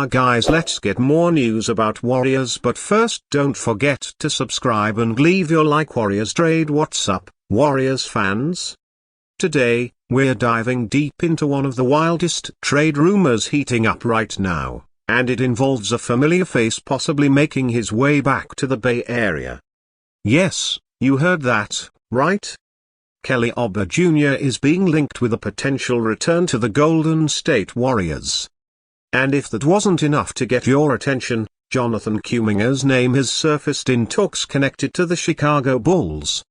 guys, let's get more news about Warriors, but first don't forget to subscribe and leave your like. Warriorstrade, what's up, Warriors fans? Today, we're diving deep into one of the wildest trade rumors heating up right now, and it involves a familiar face possibly making his way back to the Bay Area. Yes, you heard that, right? Kelly Oubre Jr. is being linked with a potential return to the Golden State Warriors. And if that wasn't enough to get your attention, Jonathan Kuminga's name has surfaced in talks connected to the Chicago Bulls.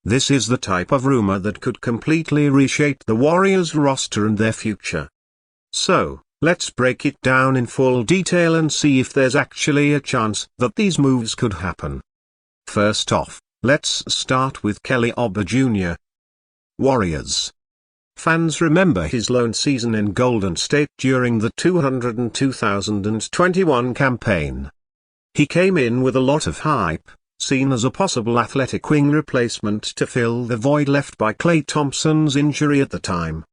This is the type of rumor that could completely reshape the Warriors roster and their future. So, let's break it down in full detail and see if there's actually a chance that these moves could happen. First off, let's start with Kelly Oubre Jr. Warriors fans remember his lone season in Golden State during the 2021 campaign. He came in with a lot of hype, seen as a possible athletic wing replacement to fill the void left by Klay Thompson's injury at the time.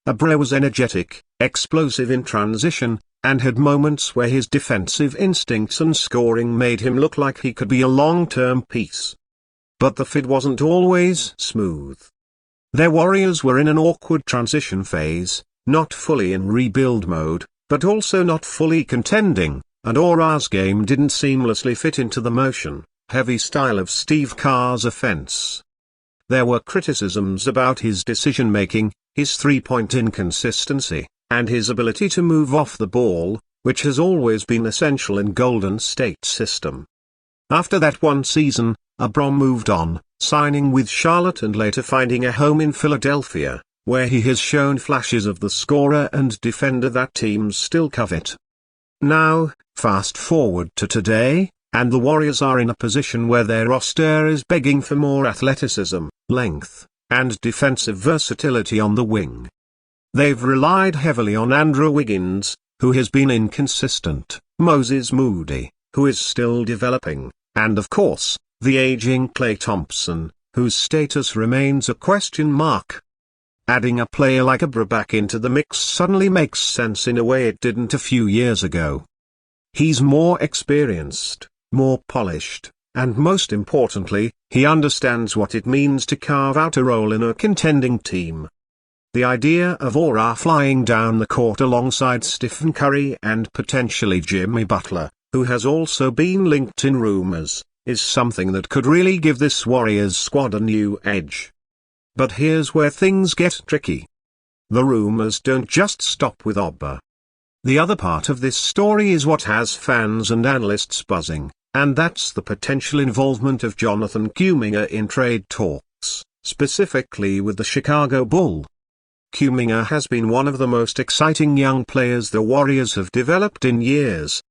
Oubre was energetic, explosive in transition, and had moments where his defensive instincts and scoring made him look like he could be a long-term piece. But the fit wasn't always smooth. Their Warriors were in an awkward transition phase, not fully in rebuild mode, but also not fully contending, and Aubre's game didn't seamlessly fit into the motion-heavy style of Steve Kerr's offense. There were criticisms about his decision-making, his three-point inconsistency, and his ability to move off the ball, which has always been essential in Golden State's system. After that one season, Oubre moved on, signing with Charlotte and later finding a home in Philadelphia, where he has shown flashes of the scorer and defender that teams still covet. Now, fast forward to today, and the Warriors are in a position where their roster is begging for more athleticism, length, and defensive versatility on the wing. They've relied heavily on Andrew Wiggins, who has been inconsistent, Moses Moody, who is still developing, and of course, the aging Klay Thompson, whose status remains a question mark. Adding a player like Oubre back into the mix suddenly makes sense in a way it didn't a few years ago. He's more experienced, more polished, and most importantly, he understands what it means to carve out a role in a contending team. The idea of Oubre flying down the court alongside Stephen Curry and potentially Jimmy Butler, who has also been linked in rumors, is something that could really give this Warriors squad a new edge. But here's where things get tricky. The rumors don't just stop with Oubre. The other part of this story is what has fans and analysts buzzing, and that's the potential involvement of Jonathan Kuminga in trade talks, specifically with the Chicago Bulls. Kuminga has been one of the most exciting young players the Warriors have developed in years.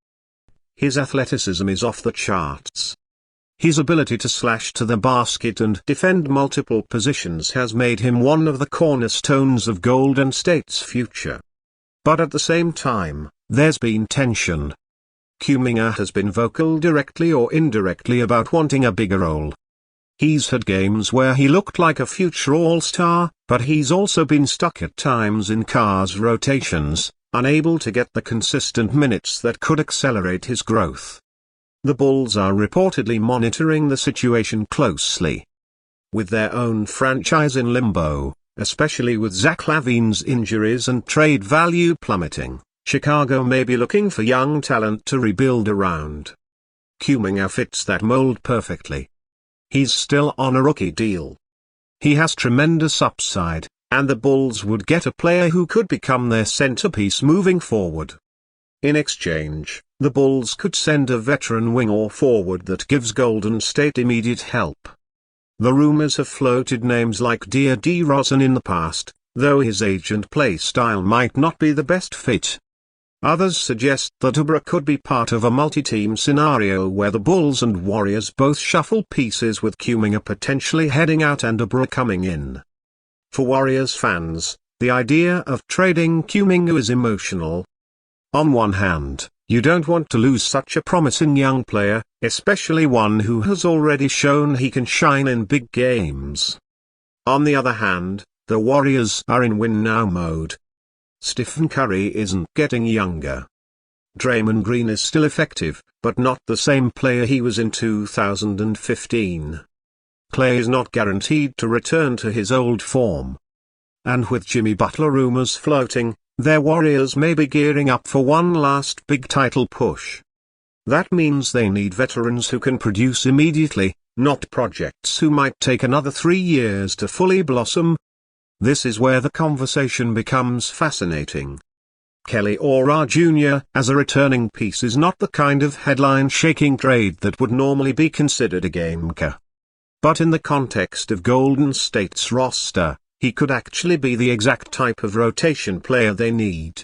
His athleticism is off the charts. His ability to slash to the basket and defend multiple positions has made him one of the cornerstones of Golden State's future. But at the same time, there's been tension. Kuminga has been vocal directly or indirectly about wanting a bigger role. He's had games where he looked like a future all-star, but he's also been stuck at times in Kerr's rotations, unable to get the consistent minutes that could accelerate his growth. The Bulls are reportedly monitoring the situation closely. With their own franchise in limbo, especially with Zach LaVine's injuries and trade value plummeting, Chicago may be looking for young talent to rebuild around. Kuminga fits that mold perfectly. He's still on a rookie deal. He has tremendous upside, and the Bulls would get a player who could become their centerpiece moving forward. In exchange, the Bulls could send a veteran wing or forward that gives Golden State immediate help. The rumors have floated names like DeMar DeRozan in the past, though his age and play style might not be the best fit. Others suggest that Oubre could be part of a multi-team scenario where the Bulls and Warriors both shuffle pieces, with Kuminga potentially heading out and Oubre coming in. For Warriors fans, the idea of trading Kuminga is emotional. On one hand, you don't want to lose such a promising young player, especially one who has already shown he can shine in big games. On the other hand, the Warriors are in win-now mode. Stephen Curry isn't getting younger. Draymond Green is still effective, but not the same player he was in 2015. Klay is not guaranteed to return to his old form. And with Jimmy Butler rumors floating, their Warriors may be gearing up for one last big title push. That means they need veterans who can produce immediately, not projects who might take another 3 years to fully blossom. This is where the conversation becomes fascinating. Kelly Oubre Jr. as a returning piece is not the kind of headline-shaking trade that would normally be considered a game-killer. But in the context of Golden State's roster, he could actually be the exact type of rotation player they need.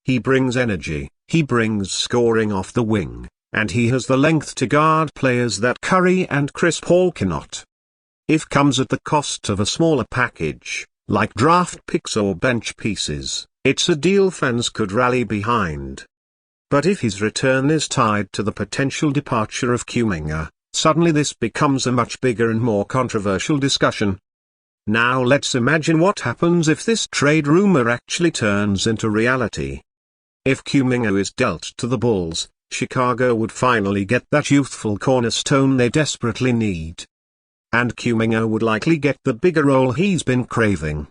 He brings energy, he brings scoring off the wing, and he has the length to guard players that Curry and Chris Paul cannot. If comes at the cost of a smaller package, like draft picks or bench pieces, it's a deal fans could rally behind. But if his return is tied to the potential departure of Kuminga, suddenly this becomes a much bigger and more controversial discussion. Now let's imagine what happens if this trade rumor actually turns into reality. If Kuminga is dealt to the Bulls, Chicago would finally get that youthful cornerstone they desperately need. And Kuminga would likely get the bigger role he's been craving.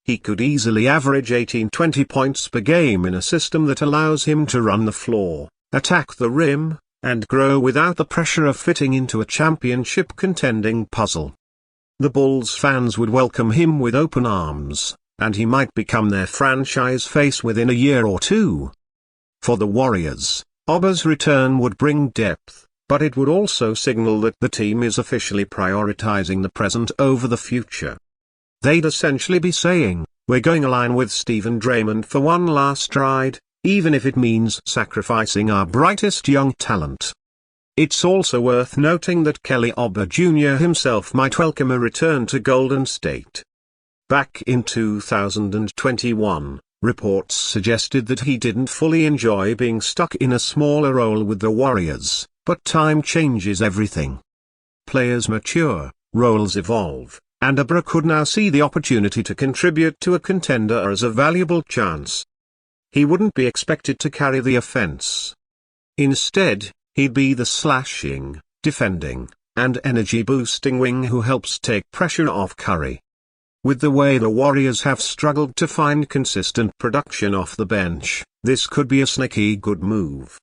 He could easily average 18-20 points per game in a system that allows him to run the floor, attack the rim, and grow without the pressure of fitting into a championship contending puzzle. The Bulls fans would welcome him with open arms, and he might become their franchise face within a year or two. For the Warriors, Aubre's return would bring depth, but it would also signal that the team is officially prioritizing the present over the future. They'd essentially be saying, we're going align with Stephen Draymond for one last ride, even if it means sacrificing our brightest young talent. It's also worth noting that Kelly Oubre Jr. himself might welcome a return to Golden State. Back in 2021, reports suggested that he didn't fully enjoy being stuck in a smaller role with the Warriors, but time changes everything. Players mature, roles evolve, and Oubre could now see the opportunity to contribute to a contender as a valuable chance. He wouldn't be expected to carry the offense. Instead, he'd be the slashing, defending, and energy-boosting wing who helps take pressure off Curry. With the way the Warriors have struggled to find consistent production off the bench, this could be a sneaky good move.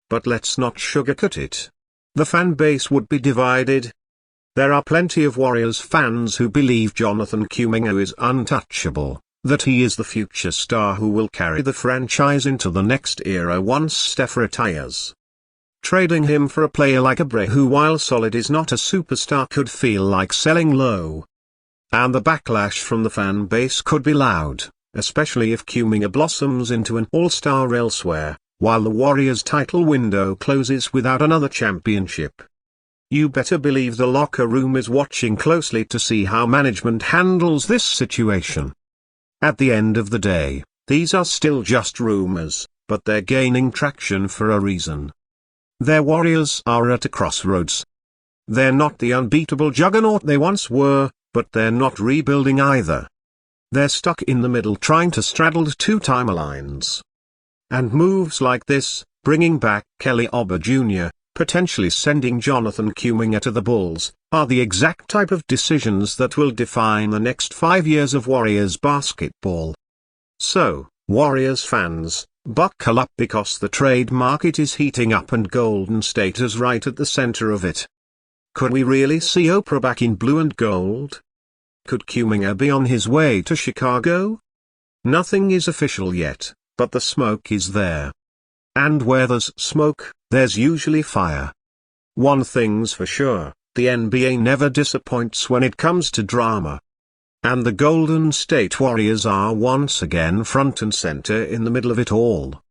But let's not sugarcoat it. The fan base would be divided. There are plenty of Warriors fans who believe Jonathan Kuminga is untouchable, that he is the future star who will carry the franchise into the next era once Steph retires. Trading him for a player like Oubre, who while solid is not a superstar, could feel like selling low. And the backlash from the fan base could be loud, especially if Kuminga blossoms into an all-star elsewhere, while the Warriors' title window closes without another championship. You better believe the locker room is watching closely to see how management handles this situation. At the end of the day, these are still just rumors, but they're gaining traction for a reason. Their Warriors are at a crossroads. They're not the unbeatable juggernaut they once were, but they're not rebuilding either. They're stuck in the middle trying to straddle two timelines. And moves like this, bringing back Kelly Oubre Jr., potentially sending Jonathan Kuminga to the Bulls, are the exact type of decisions that will define the next 5 years of Warriors basketball. So, Warriors fans, buckle up because the trade market is heating up and Golden State is right at the center of it. Could we really see Oubre back in blue and gold? Could Kuminga be on his way to Chicago? Nothing is official yet, but the smoke is there. And where there's smoke, there's usually fire. One thing's for sure, the NBA never disappoints when it comes to drama. And the Golden State Warriors are once again front and center in the middle of it all.